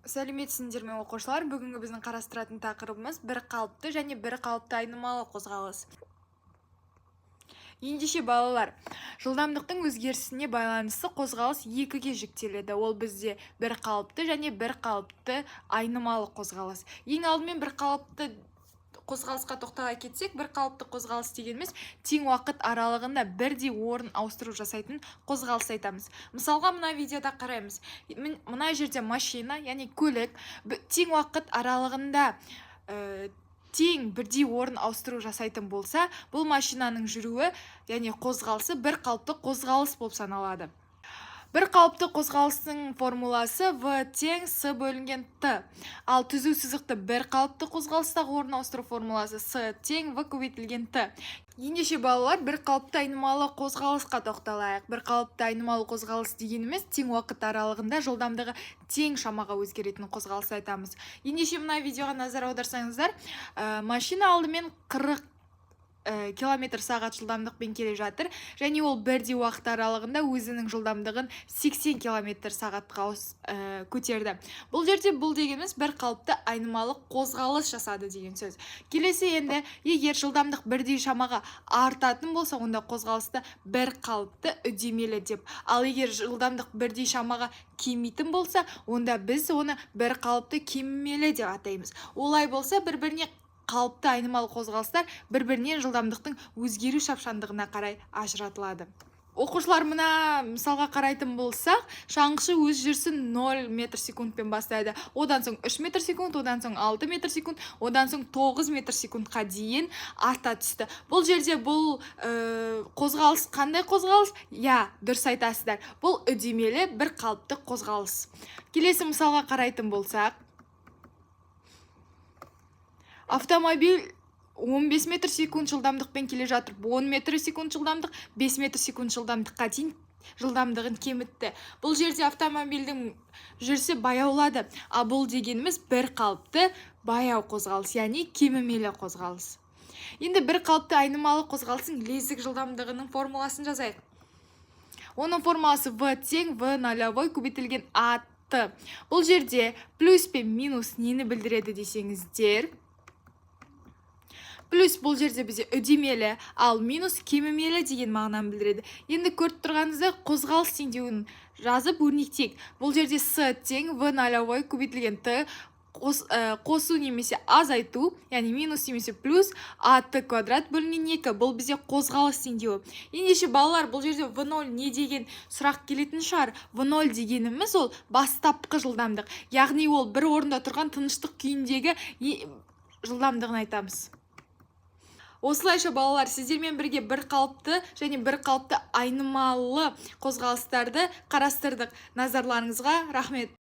Сәлеметсіңдер ме оқушылар? Бүгінгі біздің қарастыратын тақырыбымыз бір қалыпты және бір қалыпты айнымалы қозғалыс. Ендеше балалар, жылдамдықтың өзгерісіне байланысты қозғалыс екіге жіктеледі. Ол бізде бір қалыпты және бір қалыпты айнымалы қозғалыс. Ең алдымен бір қалыпты қозғалысқа тоқтала кетсек, бір қалыпты қозғалыс дегеніміз тең уақыт аралығында бірдей орын ауыстыру жасайтын қозғалыс айтамыз. Мысалға, мына видеода қараймыз. Мына жерде машина, яғни көлік тең уақыт аралығында тең бірдей орын ауыстыру жасайтын болса, бұл машинаның жүруі, яғни қозғалысы бір қалыпты қозғалыс болып саналады. Бір қалыпты қозғалыстың формуласы В тең С бөлінген Т. Ал түзу сызықты бір қалыпты қозғалыстағы орын ауыстыру формуласы С тең В көбейтілген Т. Ендеше балалар, бір қалыпты айнымалы қозғалысқа тоқталайық. Бір қалыпты айнымалы қозғалыс дегеніміз тең уақыт аралығында жылдамдығы тең шамаға өзгеретін қозғалыс айтамыз. Ендеше мына видеоға назар аударсаңыздар, машина алдымен 40 км сағат жылдамдықпен келе жатыр, және ол бірдей уақыт аралығында өзінің жылдамдығын 80 км сағатқа көтерді. Бұл жерде бұл дегеніміз бір қалыпты айнымалы қозғалыс жасады деген сөз. Келесі енді, егер жылдамдық бірдей шамаға артатын болса, онда қозғалысты бір қалыпты үдемелі деп. Ал егер жылдамдық бірдей шамаға кемитін болса, онда біз оны бір қалыпты кемелі деп атаймыз. Олай болса, бір-біріне қалыпты айнымалы қозғалыстар бір-бірінен жылдамдықтың өзгеру шапшаңдығына қарай ажыратылады. Оқушылар, мына мысалға қарайтын болсақ, шаңғышы өз жүрісін 0 метр секундпен бастайды. Одан соң 3 метр секунд, одан соң 6 метр секунд, одан соң 9 метр секундқа дейін арта түсті. Бұл жерде бұл қозғалыс қандай қозғалыс? Дұрыс айтасыздар. Бұл үдемелі бір қалыпты қозғалыс. Келесі мысалға қарайтын болсақ, автомобиль 15 метр секунд жылдамдықпен келе жатыр. 10 метр секунд жылдамдық, 5 метр секунд жылдамдыққа дейін жылдамдығын кемітті. Бұл жерде автомобильдің жүрісі баяулады. А бұл дегеніміз бір қалыпты баяу қозғалыс, яғни кемімелі қозғалыс. Енді бір қалыпты айнымалы қозғалыстың лездік жылдамдығының формуласын жазайық. Оның формуласы В тең В нолевой көбейтілген АТ. Бұл жерде плюс пен минус нені білдіреді десеңіздер? Плюс бұл жерде бізде үдемелі, ал минус кемімелі деген мағынаны білдіреді. Енді көріп тұрғаныңызда қозғалыс теңдеуін жазып өрнектейік. Бұл жерде С тең В нолевой көбейтілген Т қосу немесе азайту, яғни минус немесе плюс АТ квадрат бөлінген 2. Бұл бізде қозғалыс теңдеуі. Ендеше балалар, бұл жерде В0 не деген сұрақ келетін шығар. В0 дегеніміз ол бастапқы жылдамдық. Яғни ол бір орында тұрған тыныштық күйіндегі жылдамдығын айтамыз. Осылайша балалар, сіздермен бірге бір қалыпты және бір қалыпты айнымалы қозғалыстарды қарастырдық. Назарларыңызға рахмет.